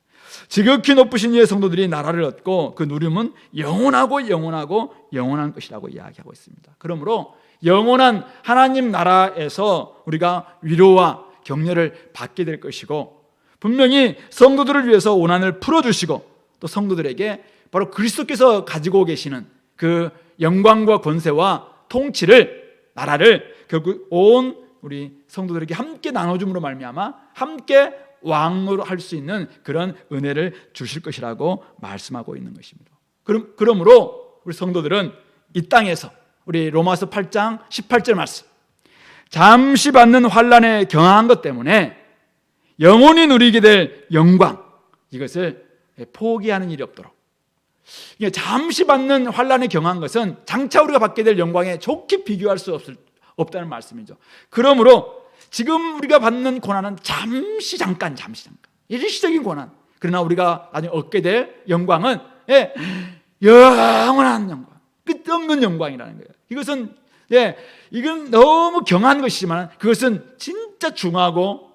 지극히 높으신 이의 성도들이 나라를 얻고 그 누림은 영원하고 영원한 것이라고 이야기하고 있습니다. 그러므로 영원한 하나님 나라에서 우리가 위로와 격려를 받게 될 것이고 분명히 성도들을 위해서 고난을 풀어주시고 또 성도들에게 바로 그리스도께서 가지고 계시는 그 영광과 권세와 통치를 나라를 결국 온 우리 성도들에게 함께 나눠줌으로 말미암아 함께 왕으로 할 수 있는 그런 은혜를 주실 것이라고 말씀하고 있는 것입니다. 그러므로 우리 성도들은 이 땅에서 우리 로마서 8장 18절 말씀 잠시 받는 환난에 경항한 것 때문에 영원히 누리게 될 영광 이것을 포기하는 일이 없도록 잠시 받는 환난에 경항한 것은 장차 우리가 받게 될 영광에 좋게 비교할 수 없다는 말씀이죠. 그러므로 지금 우리가 받는 고난은 잠깐 일시적인 고난. 그러나 우리가 나중에 얻게 될 영광은 영원한 영광, 끝없는 영광이라는 거예요. 이건 너무 경한 것이지만 그것은 진짜 중하고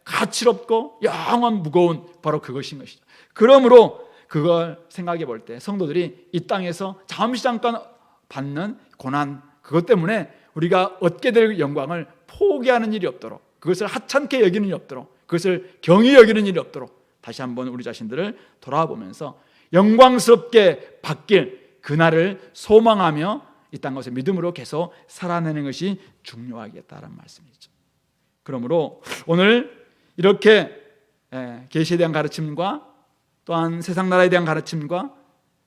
가치롭고 영원 무거운 바로 그것인 것이죠. 그러므로 그걸 생각해 볼 때 성도들이 이 땅에서 잠깐 받는 고난 그것 때문에 우리가 얻게 될 영광을 포기하는 일이 없도록 그것을 하찮게 여기는 일이 없도록 그것을 경히 여기는 일이 없도록 다시 한번 우리 자신들을 돌아보면서 영광스럽게 받길 그날을 소망하며 이 땅 것을 믿음으로 계속 살아내는 것이 중요하겠다는 말씀이죠. 그러므로 오늘 이렇게 계시에 대한 가르침과 또한 세상 나라에 대한 가르침과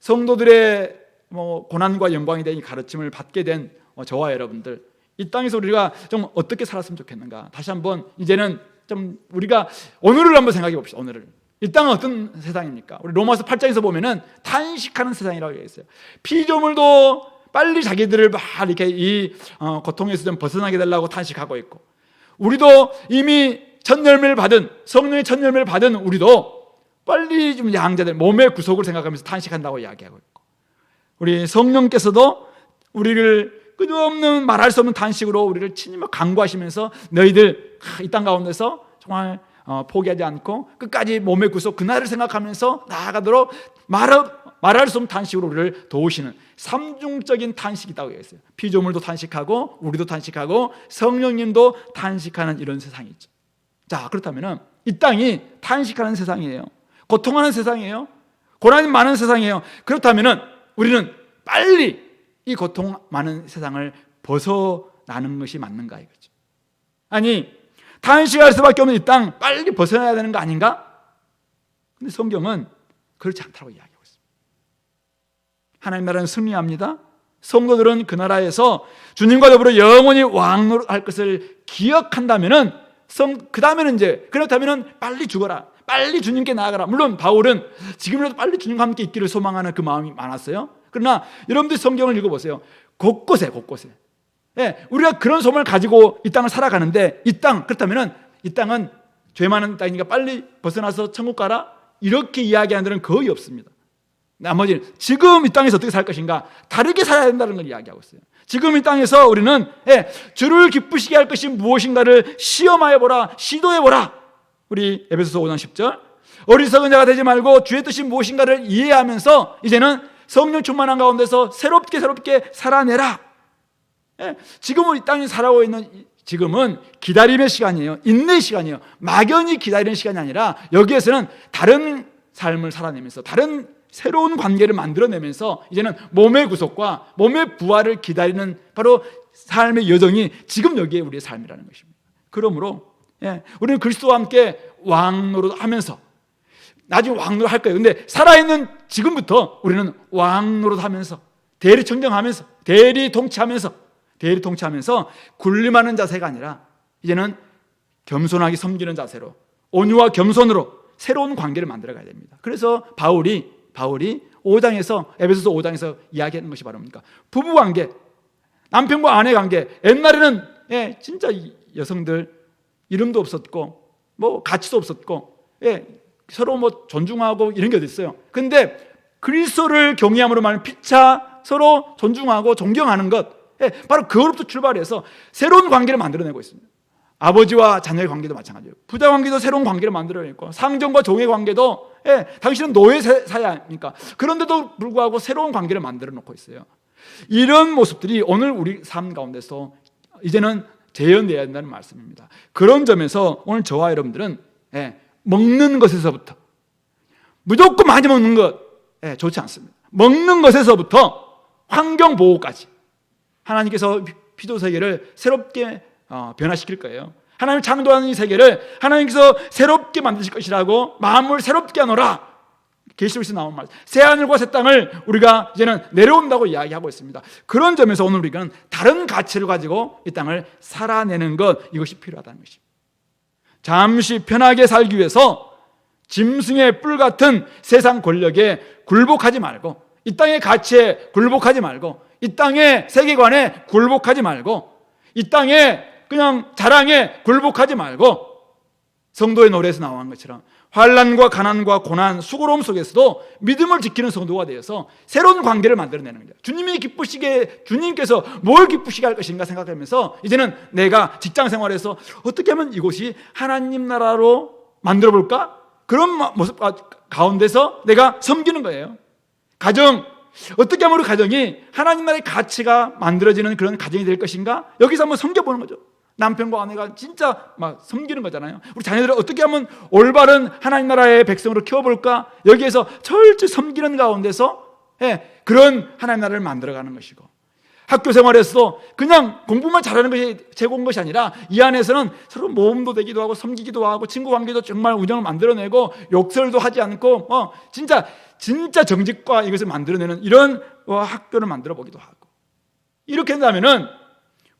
성도들의 고난과 영광에 대한 가르침을 받게 된 저와 여러분들 이 땅에서 우리가 좀 어떻게 살았으면 좋겠는가 다시 한번 이제는 좀 우리가 오늘을 한번 생각해 봅시다. 오늘을 이 땅은 어떤 세상입니까? 우리 로마서 8장에서 보면은 탄식하는 세상이라고 얘기했어요. 피조물도 빨리 자기들을 막 이렇게 이 고통에서 좀 벗어나게 되려고 탄식하고 있고 우리도 이미 첫 열매를 받은 성령의 첫 열매를 받은 우리도 빨리 좀 양자들 몸의 구속을 생각하면서 탄식한다고 이야기하고 있고 우리 성령께서도 우리를 끝없는 말할 수 없는 탄식으로 우리를 친히 막 간구하시면서 너희들 이 땅 가운데서 정말 포기하지 않고 끝까지 몸의 구속 그날을 생각하면서 나아가도록 말할 수 없는 탄식으로 우리를 도우시는 삼중적인 탄식이 있다고 했어요. 피조물도 탄식하고 우리도 탄식하고 성령님도 탄식하는 이런 세상이 있죠. 자, 그렇다면 이 땅이 탄식하는 세상이에요. 고통하는 세상이에요. 고난이 많은 세상이에요. 그렇다면 우리는 빨리 이 고통 많은 세상을 벗어나는 것이 맞는가 이거죠. 아니, 탄식할 수밖에 없는 이 땅 빨리 벗어나야 되는 거 아닌가? 근데 성경은 그렇지 않다고 이야기하고 있습니다. 하나님 나라는 승리합니다. 성도들은 그 나라에서 주님과 더불어 영원히 왕노릇할 것을 기억한다면은 그 다음에는 이제 그렇다면은 빨리 죽어라, 빨리 주님께 나아가라. 물론 바울은 지금이라도 빨리 주님과 함께 있기를 소망하는 그 마음이 많았어요. 그러나 여러분들 성경을 읽어보세요. 곳곳에 우리가 그런 소망을 가지고 이 땅을 살아가는데 이 땅 그렇다면은 이 땅은 죄 많은 땅이니까 빨리 벗어나서 천국 가라 이렇게 이야기하는 데는 거의 없습니다. 나머지는 지금 이 땅에서 어떻게 살 것인가 다르게 살아야 된다는 걸 이야기하고 있어요. 지금 이 땅에서 우리는 주를 기쁘시게 할 것이 무엇인가를 시험하여 보라, 시도해 보라. 우리 에베소서 5장 10절 어리석은 자가 되지 말고 주의 뜻이 무엇인가를 이해하면서 이제는 성령 충만한 가운데서 새롭게 살아내라. 지금은 이 땅에 살아오고 있는 지금은 기다림의 시간이에요. 인내의 시간이에요. 막연히 기다리는 시간이 아니라 여기에서는 다른 삶을 살아내면서 다른 새로운 관계를 만들어내면서 이제는 몸의 구속과 몸의 부활을 기다리는 바로 삶의 여정이 지금 여기에 우리의 삶이라는 것입니다. 그러므로 우리는 그리스도와 함께 왕노릇하면서 나중에 왕노릇할 거예요. 근데 살아있는 지금부터 우리는 왕노릇하면서 대리청정하면서 대리통치하면서 군림하는 자세가 아니라 이제는 겸손하게 섬기는 자세로 온유와 겸손으로 새로운 관계를 만들어 가야 됩니다. 그래서 바울이 5장에서 에베소서 5장에서 이야기하는 것이 바로 뭡니까? 부부 관계, 남편과 아내 관계. 옛날에는 진짜 여성들 이름도 없었고 뭐 가치도 없었고 서로 뭐 존중하고 이런 게 어디 있어요? 근데 그리스도를 경외함으로 말하면 피차 서로 존중하고 존경하는 것, 바로 그것부터 출발해서 새로운 관계를 만들어내고 있습니다. 아버지와 자녀의 관계도 마찬가지예요. 부자 관계도 새로운 관계를 만들어내고 상정과 종의 관계도 당신은 노예 사회 아닙니까? 그런데도 불구하고 새로운 관계를 만들어 놓고 있어요. 이런 모습들이 오늘 우리 삶 가운데서 이제는 재현되어야 된다는 말씀입니다. 그런 점에서 오늘 저와 여러분들은 먹는 것에서부터 무조건 많이 먹는 것 좋지 않습니다. 먹는 것에서부터 환경보호까지 하나님께서 피조세계를 새롭게 변화시킬 거예요. 하나님 창조하는 이 세계를 하나님께서 새롭게 만드실 것이라고 마음을 새롭게 하노라. 계시록에서 나온 말, 새 하늘과 새 땅을 우리가 이제는 내려온다고 이야기하고 있습니다. 그런 점에서 오늘 우리가 다른 가치를 가지고 이 땅을 살아내는 것, 이것이 필요하다는 것입니다. 잠시 편하게 살기 위해서 짐승의 뿔 같은 세상 권력에 굴복하지 말고, 이 땅의 가치에 굴복하지 말고, 이 땅의 세계관에 굴복하지 말고, 이 땅의 그냥 자랑에 굴복하지 말고, 성도의 노래에서 나온 것처럼 환난과 가난과 고난, 수고로움 속에서도 믿음을 지키는 성도가 되어서 새로운 관계를 만들어내는 거예요. 주님께서 뭘 기쁘시게 할 것인가 생각하면서 이제는 내가 직장 생활에서 어떻게 하면 이곳이 하나님 나라로 만들어 볼까? 그런 모습 가운데서 내가 섬기는 거예요. 가정, 어떻게 하면 우리 가정이 하나님 나라의 가치가 만들어지는 그런 가정이 될 것인가? 여기서 한번 섬겨보는 거죠. 남편과 아내가 진짜 막 섬기는 거잖아요. 우리 자녀들을 어떻게 하면 올바른 하나님 나라의 백성으로 키워볼까? 여기에서 철저히 섬기는 가운데서 그런 하나님 나라를 만들어가는 것이고, 학교 생활에서도 그냥 공부만 잘하는 것이 최고인 것이 아니라 이 안에서는 서로 모험도 되기도 하고 섬기기도 하고 친구 관계도 정말 우정을 만들어내고 욕설도 하지 않고 진짜 정직과 이것을 만들어내는 이런 학교를 만들어 보기도 하고, 이렇게 한다면은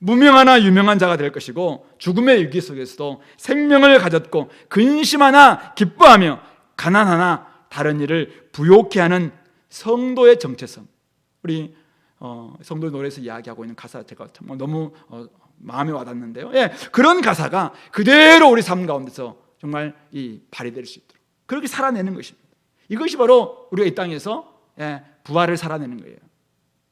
무명하나 유명한 자가 될 것이고, 죽음의 위기 속에서도 생명을 가졌고 근심하나 기뻐하며 가난하나 다른 일을 부욕해 하는 성도의 정체성. 우리 성도의 노래에서 이야기하고 있는 가사, 제가 정말 너무 마음에 와닿는데요. 그런 가사가 그대로 우리 삶 가운데서 정말 발휘될 수 있도록 그렇게 살아내는 것입니다. 이것이 바로 우리가 이 땅에서 부활을 살아내는 거예요.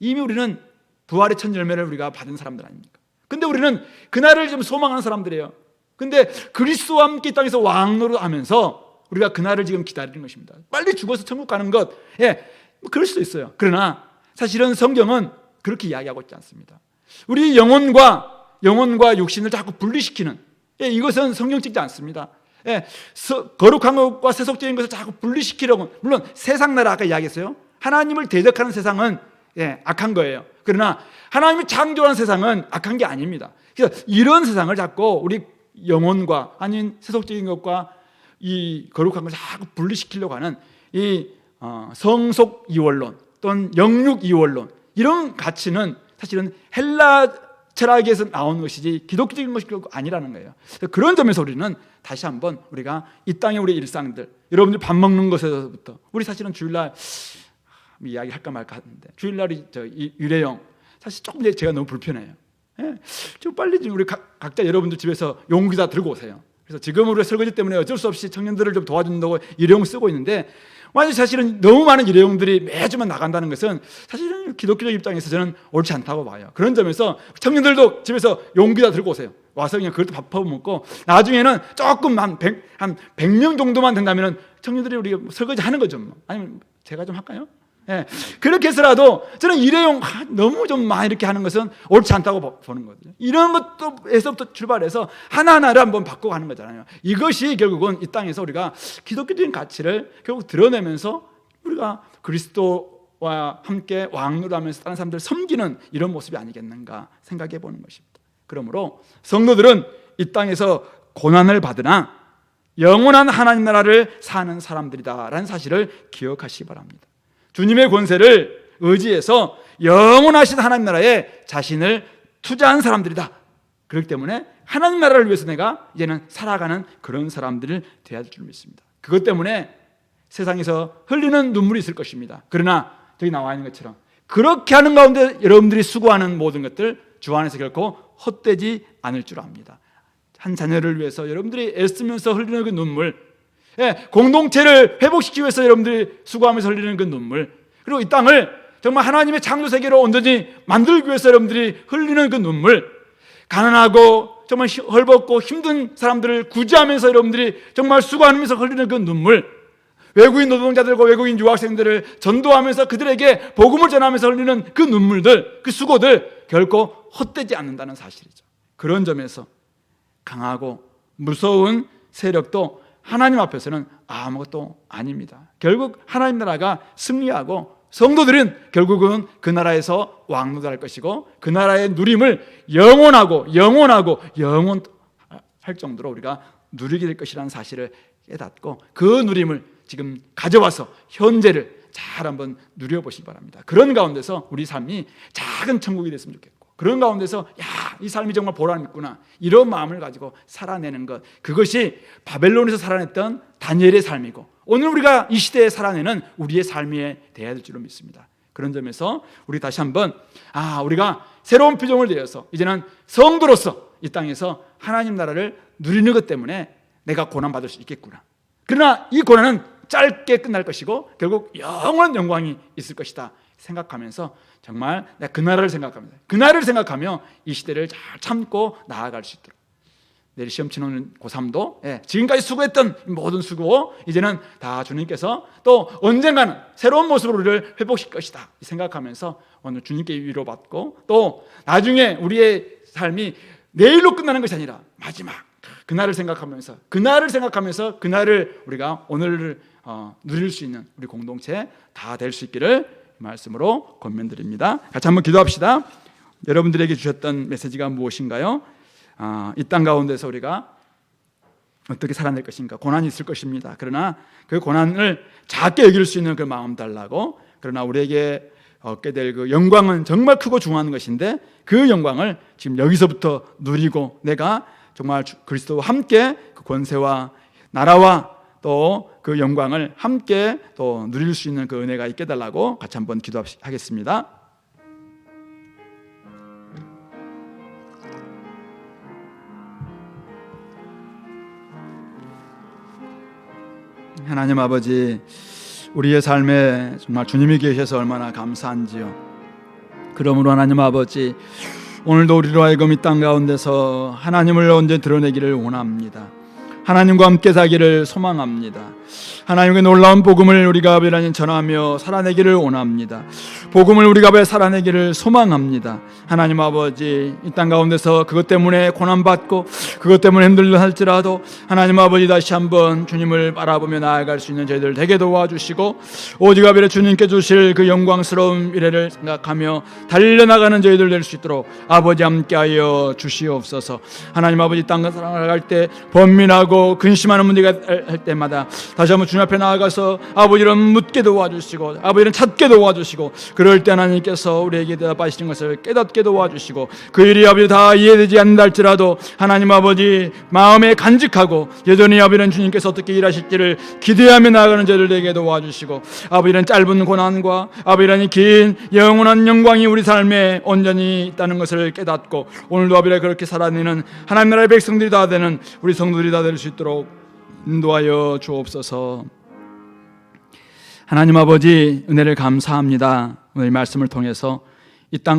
이미 우리는 부활의 첫 열매를 우리가 받은 사람들 아닙니까? 근데 우리는 그날을 지금 소망하는 사람들이에요. 근데 그리스도와 함께 이 땅에서 왕노릇하면서 우리가 그날을 지금 기다리는 것입니다. 빨리 죽어서 천국 가는 것, 뭐 그럴 수도 있어요. 그러나 사실은 성경은 그렇게 이야기하고 있지 않습니다. 우리 영혼과 육신을 자꾸 분리시키는, 이것은 성경 찍지 않습니다. 거룩한 것과 세속적인 것을 자꾸 분리시키려고, 물론 세상 나라 아까 이야기했어요. 하나님을 대적하는 세상은 악한 거예요. 그러나 하나님이 창조한 세상은 악한 게 아닙니다. 그래서 이런 세상을 자꾸 우리 영혼과 아닌 세속적인 것과 이 거룩한 것을 자꾸 분리시키려고 하는 이 성속 이원론 또는 영육 이원론, 이런 가치는 사실은 헬라 철학에서 나온 것이지 기독교적인 것이 아니라는 거예요. 그런 점에서 우리는 다시 한번 우리가 이 땅의 우리 일상들, 여러분들 밥 먹는 것에서부터, 우리 사실은 주일날 이야기 할까 말까 하는데, 주일날이 일회용 사실 조금 제가 너무 불편해요. 좀 빨리 좀 우리 각자 여러분들 집에서 용기 다 들고 오세요. 그래서 지금 우리가 설거지 때문에 어쩔 수 없이 청년들을 좀 도와준다고 일회용 쓰고 있는데, 완전 사실은 너무 많은 일회용들이 매주만 나간다는 것은 사실은 기독교적 입장에서 저는 옳지 않다고 봐요. 그런 점에서 청년들도 집에서 용기 다 들고 오세요. 와서 그냥 그것도 밥 퍼 먹고, 나중에는 조금 한 100명 정도만 된다면 청년들이 우리가 설거지 하는 거죠. 아니면 제가 좀 할까요? 그렇게 해서라도 저는 일회용 너무 좀 많이 이렇게 하는 것은 옳지 않다고 보는 거거든요. 이런 것에서부터 출발해서 하나하나를 한번 바꿔가는 거잖아요. 이것이 결국은 이 땅에서 우리가 기독교적인 가치를 결국 드러내면서 우리가 그리스도와 함께 왕노릇하면서 다른 사람들을 섬기는 이런 모습이 아니겠는가 생각해 보는 것입니다. 그러므로 성도들은 이 땅에서 고난을 받으나 영원한 하나님 나라를 사는 사람들이다라는 사실을 기억하시기 바랍니다. 주님의 권세를 의지해서 영원하신 하나님 나라에 자신을 투자한 사람들이다. 그렇기 때문에 하나님 나라를 위해서 내가 이제는 살아가는 그런 사람들을 되어야 될 줄 믿습니다. 그것 때문에 세상에서 흘리는 눈물이 있을 것입니다. 그러나 저기 나와 있는 것처럼 그렇게 하는 가운데 여러분들이 수고하는 모든 것들 주 안에서 결코 헛되지 않을 줄 압니다. 한 자녀를 위해서 여러분들이 애쓰면서 흘리는 그 눈물, 공동체를 회복시키기 위해서 여러분들이 수고하면서 흘리는 그 눈물, 그리고 이 땅을 정말 하나님의 창조 세계로 온전히 만들기 위해서 여러분들이 흘리는 그 눈물, 가난하고 정말 헐벗고 힘든 사람들을 구제하면서 여러분들이 정말 수고하면서 흘리는 그 눈물, 외국인 노동자들과 외국인 유학생들을 전도하면서 그들에게 복음을 전하면서 흘리는 그 눈물들, 그 수고들 결코 헛되지 않는다는 사실이죠. 그런 점에서 강하고 무서운 세력도 하나님 앞에서는 아무것도 아닙니다. 결국 하나님 나라가 승리하고 성도들은 결국은 그 나라에서 왕노릇할 것이고 그 나라의 누림을 영원할 정도로 우리가 누리게 될 것이라는 사실을 깨닫고 그 누림을 지금 가져와서 현재를 잘 한번 누려보시기 바랍니다. 그런 가운데서 우리 삶이 작은 천국이 됐으면 좋겠고, 그런 가운데서 이 삶이 정말 보람 있구나, 이런 마음을 가지고 살아내는 것, 그것이 바벨론에서 살아냈던 다니엘의 삶이고 오늘 우리가 이 시대에 살아내는 우리의 삶이 되어야 될 줄로 믿습니다. 그런 점에서 우리 다시 한번 우리가 새로운 표정을 내어서 이제는 성도로서 이 땅에서 하나님 나라를 누리는 것 때문에 내가 고난받을 수 있겠구나, 그러나 이 고난은 짧게 끝날 것이고 결국 영원한 영광이 있을 것이다 생각하면서 정말 내가 그 나라를 생각합니다. 그 나라를 생각하며 이 시대를 잘 참고 나아갈 수 있도록, 내일 시험 치는 고3도 지금까지 수고했던 모든 수고 이제는 다 주님께서 또 언젠가는 새로운 모습으로 우리를 회복시킬 것이다 생각하면서 오늘 주님께 위로받고, 또 나중에 우리의 삶이 내일로 끝나는 것이 아니라 마지막 그날을 생각하면서 그날을 우리가 오늘을 누릴 수 있는 우리 공동체 다 될 수 있기를 말씀으로 권면드립니다. 같이 한번 기도합시다. 여러분들에게 주셨던 메시지가 무엇인가요? 이 땅 가운데서 우리가 어떻게 살아낼 것인가? 고난이 있을 것입니다. 그러나 그 고난을 작게 여길 수 있는 그 마음 달라고, 그러나 우리에게 얻게 될 그 영광은 정말 크고 중요한 것인데 그 영광을 지금 여기서부터 누리고 내가 정말 그리스도와 함께 그 권세와 나라와 또 그 영광을 함께 또 누릴 수 있는 그 은혜가 있게 달라고 같이 한번 기도하겠습니다. 하나님 아버지, 우리의 삶에 정말 주님이 계셔서 얼마나 감사한지요. 그러므로 하나님 아버지, 오늘도 우리로 하여금 이 땅 가운데서 하나님을 언제 드러내기를 원합니다. 하나님과 함께 살기를 소망합니다. 하나님의 놀라운 복음을 우리가 하나님 전하며 살아내기를 원합니다. 복음을 우리가 살아내기를 소망합니다. 하나님 아버지, 이 땅 가운데서 그것 때문에 고난받고 그것 때문에 힘들다 할지라도 하나님 아버지 다시 한번 주님을 바라보며 나아갈 수 있는 저희들 되게 도와주시고, 오직 아버지 주님께 주실 그 영광스러운 미래를 생각하며 달려나가는 저희들 될 수 있도록 아버지 함께하여 주시옵소서. 하나님 아버지 땅을 살아갈 때 번민하고 근심하는 문제가 할 때마다 다시 한번 주님 앞에 나아가서 아버지를 묻게 도와주시고 아버지를 찾게 도와주시고, 그럴 때 하나님께서 우리에게 대답하시는 것을 깨닫게 도와주시고, 그 일이 아버지 다 이해되지 않는다 할지라도 하나님 아버지 마음에 간직하고 여전히 아버지는 주님께서 어떻게 일하실지를 기대하며 나아가는 저들에게 도와주시고, 아버지는 짧은 고난과 아버지는 긴 영원한 영광이 우리 삶에 온전히 있다는 것을 깨닫고, 오늘도 아버지가 그렇게 살아내는 하나님 나라의 백성들이 다 되는 우리 성도들이 다 될 수 있도록 인도하여 주옵소서. 하나님 아버지, 은혜를 감사합니다. 오늘 말씀을 통해서 이 땅